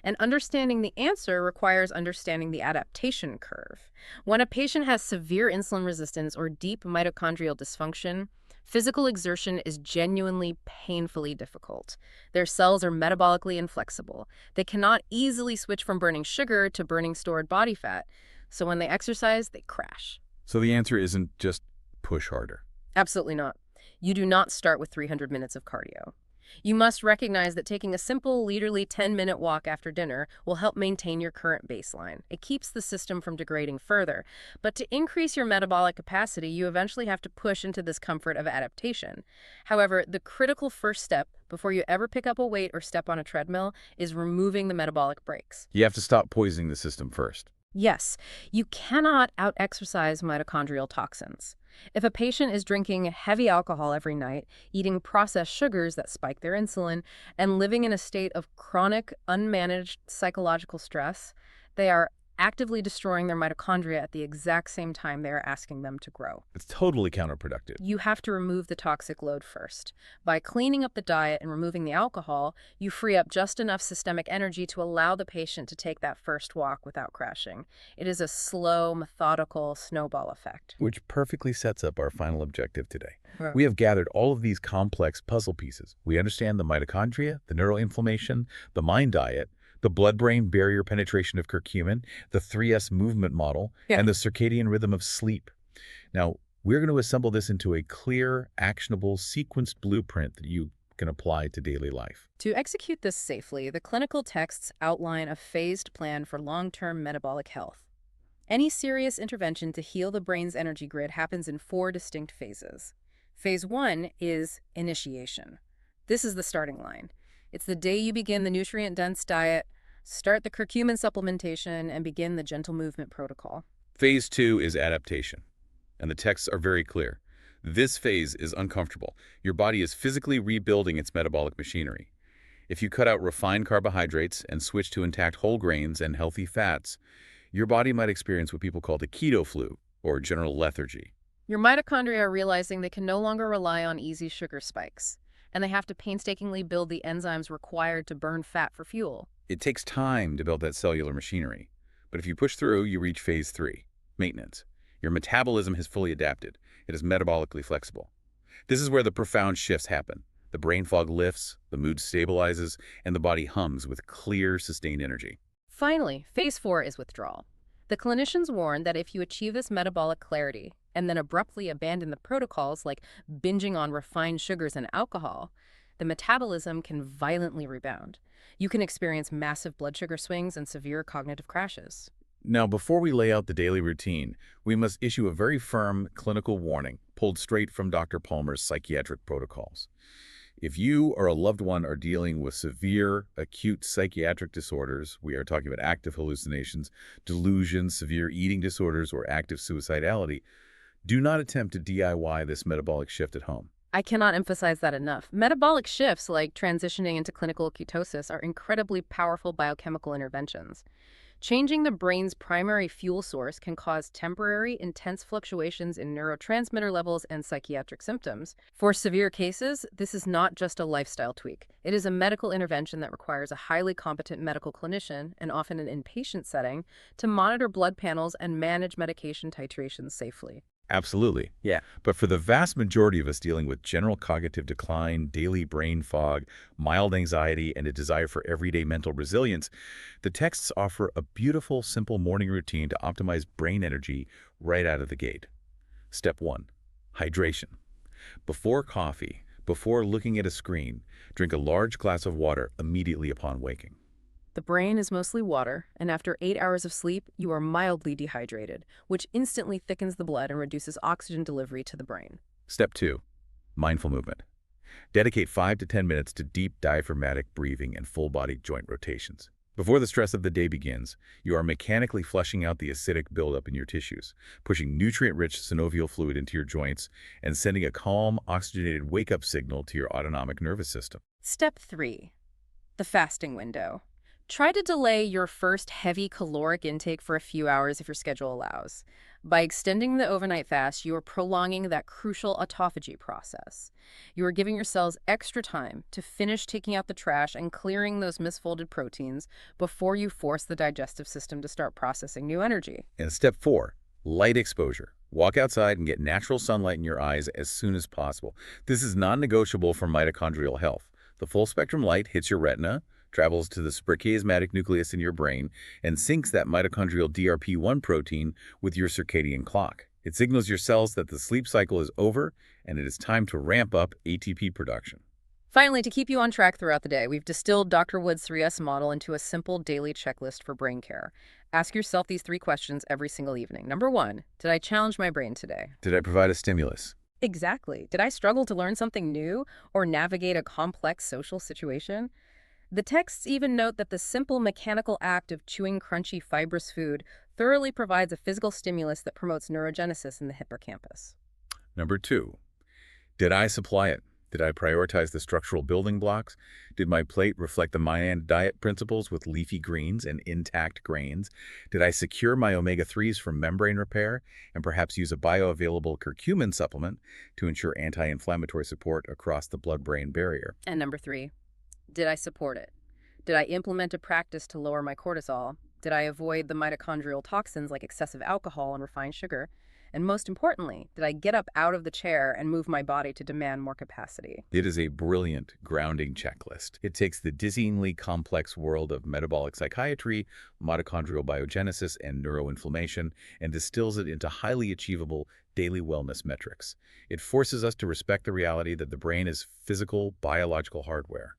And understanding the answer requires understanding the adaptation curve. When a patient has severe insulin resistance or deep mitochondrial dysfunction, physical exertion is genuinely painfully difficult. Their cells are metabolically inflexible. They cannot easily switch from burning sugar to burning stored body fat. So when they exercise, they crash. So the answer isn't just push harder. Absolutely not. You do not start with 300 minutes of cardio. You must recognize that taking a simple, leisurely 10-minute walk after dinner will help maintain your current baseline. It keeps the system from degrading further. But to increase your metabolic capacity, you eventually have to push into this comfort of adaptation. However, the critical first step before you ever pick up a weight or step on a treadmill is removing the metabolic brakes. You have to stop poisoning the system first. Yes, you cannot out-exercise mitochondrial toxins. If a patient is drinking heavy alcohol every night, eating processed sugars that spike their insulin, and living in a state of chronic, unmanaged psychological stress, they are actively destroying their mitochondria at the exact same time they are asking them to grow. It's totally counterproductive. You have to remove the toxic load first. By cleaning up the diet and removing the alcohol, you free up just enough systemic energy to allow the patient to take that first walk without crashing. It is a slow, methodical snowball effect. Which perfectly sets up our final objective today. We have gathered all of these complex puzzle pieces. We understand the mitochondria, the neuroinflammation, the mind diet, the blood-brain barrier penetration of curcumin, the 3S movement model, and the circadian rhythm of sleep. Now, we're going to assemble this into a clear, actionable, sequenced blueprint that you can apply to daily life. To execute this safely, the clinical texts outline a phased plan for long-term metabolic health. Any serious intervention to heal the brain's energy grid happens in 4 distinct phases. Phase 1 is initiation. This is the starting line. It's the day you begin the nutrient-dense diet, start the curcumin supplementation, and begin the gentle movement protocol. Phase 2 is adaptation, and the texts are very clear. This phase is uncomfortable. Your body is physically rebuilding its metabolic machinery. If you cut out refined carbohydrates and switch to intact whole grains and healthy fats, your body might experience what people call the keto flu, or general lethargy. Your mitochondria are realizing they can no longer rely on easy sugar spikes, and they have to painstakingly build the enzymes required to burn fat for fuel. It takes time to build that cellular machinery, But if you push through, you reach phase 3, maintenance. Your metabolism has fully adapted. It is metabolically flexible. This is where the profound shifts happen. The brain fog lifts, the mood stabilizes, and the body hums with clear, sustained energy. Finally, phase 4 is withdrawal. The clinicians warn that if you achieve this metabolic clarity and then abruptly abandon the protocols like binging on refined sugars and alcohol, the metabolism can violently rebound. You can experience massive blood sugar swings and severe cognitive crashes. Now, before we lay out the daily routine, we must issue a very firm clinical warning pulled straight from Dr. Palmer's psychiatric protocols. If you or a loved one are dealing with severe, acute psychiatric disorders, we are talking about active hallucinations, delusions, severe eating disorders, or active suicidality, do not attempt to DIY this metabolic shift at home. I cannot emphasize that enough. Metabolic shifts like transitioning into clinical ketosis are incredibly powerful biochemical interventions. Changing the brain's primary fuel source can cause temporary, intense fluctuations in neurotransmitter levels and psychiatric symptoms. For severe cases, this is not just a lifestyle tweak. It is a medical intervention that requires a highly competent medical clinician, and often an inpatient setting, to monitor blood panels and manage medication titrations safely. Absolutely. Yeah. But for the vast majority of us dealing with general cognitive decline, daily brain fog, mild anxiety, and a desire for everyday mental resilience, the texts offer a beautiful, simple morning routine to optimize brain energy right out of the gate. Step 1. Hydration. Before coffee, before looking at a screen, drink a large glass of water immediately upon waking. The brain is mostly water, and after 8 hours of sleep, you are mildly dehydrated, which instantly thickens the blood and reduces oxygen delivery to the brain. Step 2. Mindful movement. Dedicate 5 to 10 minutes to deep diaphragmatic breathing and full-body joint rotations. Before the stress of the day begins, you are mechanically flushing out the acidic buildup in your tissues, pushing nutrient-rich synovial fluid into your joints, and sending a calm, oxygenated wake-up signal to your autonomic nervous system. Step 3. The fasting window. Try to delay your first heavy caloric intake for a few hours if your schedule allows. By extending the overnight fast, you are prolonging that crucial autophagy process. You are giving your cells extra time to finish taking out the trash and clearing those misfolded proteins before you force the digestive system to start processing new energy. And step 4, light exposure. Walk outside and get natural sunlight in your eyes as soon as possible. This is non-negotiable for mitochondrial health. The full-spectrum light hits your retina, travels to the suprachiasmatic nucleus in your brain, and syncs that mitochondrial DRP1 protein with your circadian clock. It signals your cells that the sleep cycle is over and it is time to ramp up ATP production. Finally, to keep you on track throughout the day, we've distilled Dr. Wood's 3S model into a simple daily checklist for brain care. Ask yourself these 3 questions every single evening. Number 1, did I challenge my brain today? Did I provide a stimulus? Exactly. Did I struggle to learn something new or navigate a complex social situation? The texts even note that the simple mechanical act of chewing crunchy, fibrous food thoroughly provides a physical stimulus that promotes neurogenesis in the hippocampus. Number 2, did I supply it? Did I prioritize the structural building blocks? Did my plate reflect the Mayan diet principles with leafy greens and intact grains? Did I secure my omega-3s for membrane repair and perhaps use a bioavailable curcumin supplement to ensure anti-inflammatory support across the blood-brain barrier? And number 3, did I support it? Did I implement a practice to lower my cortisol? Did I avoid the mitochondrial toxins like excessive alcohol and refined sugar? And most importantly, did I get up out of the chair and move my body to demand more capacity? It is a brilliant grounding checklist. It takes the dizzyingly complex world of metabolic psychiatry, mitochondrial biogenesis, and neuroinflammation and distills it into highly achievable daily wellness metrics. It forces us to respect the reality that the brain is physical, biological hardware.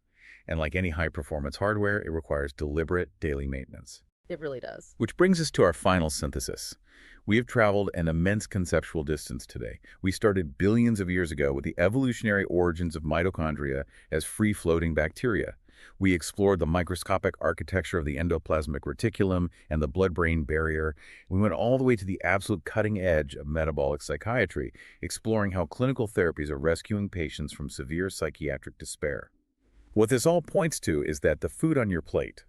And like any high-performance hardware, it requires deliberate daily maintenance. It really does. Which brings us to our final synthesis. We have traveled an immense conceptual distance today. We started billions of years ago with the evolutionary origins of mitochondria as free-floating bacteria. We explored the microscopic architecture of the endoplasmic reticulum and the blood-brain barrier. We went all the way to the absolute cutting edge of metabolic psychiatry, exploring how clinical therapies are rescuing patients from severe psychiatric despair. What this all points to is that the food on your plate,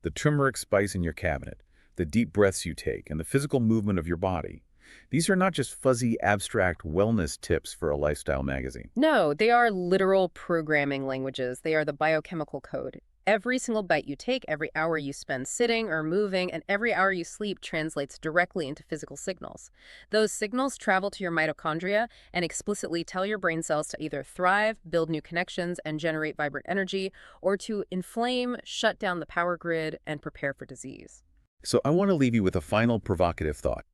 the turmeric spice in your cabinet, the deep breaths you take, and the physical movement of your body, These are not just fuzzy, abstract wellness tips for a lifestyle magazine. No, they are literal programming languages. They are the biochemical code. Every single bite you take, every hour you spend sitting or moving, and every hour you sleep translates directly into physical signals. Those signals travel to your mitochondria and explicitly tell your brain cells to either thrive, build new connections, and generate vibrant energy, or to inflame, shut down the power grid, and prepare for disease. So I want to leave you with a final provocative thought.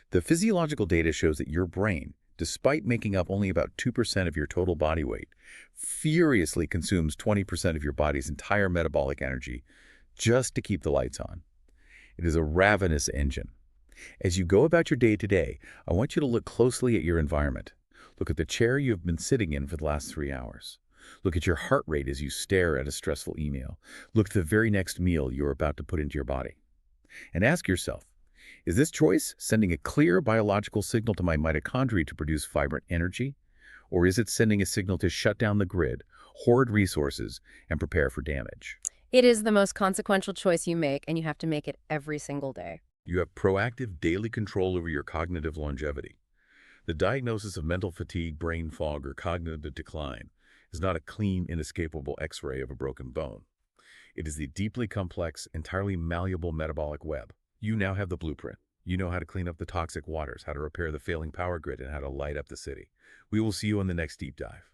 The physiological data shows that your brain, despite making up only about 2% of your total body weight, furiously consumes 20% of your body's entire metabolic energy just to keep the lights on. It is a ravenous engine. As you go about your day to day, I want you to look closely at your environment. Look at the chair you have been sitting in for the last 3 hours. Look at your heart rate as you stare at a stressful email. Look at the very next meal you're about to put into your body. And ask yourself, is this choice sending a clear biological signal to my mitochondria to produce vibrant energy? Or is it sending a signal to shut down the grid, hoard resources, and prepare for damage? It is the most consequential choice you make, and you have to make it every single day. You have proactive daily control over your cognitive longevity. The diagnosis of mental fatigue, brain fog, or cognitive decline is not a clean, inescapable X-ray of a broken bone. It is the deeply complex, entirely malleable metabolic web. You now have the blueprint. You know how to clean up the toxic waters, how to repair the failing power grid, and how to light up the city. We will see you on the next deep dive.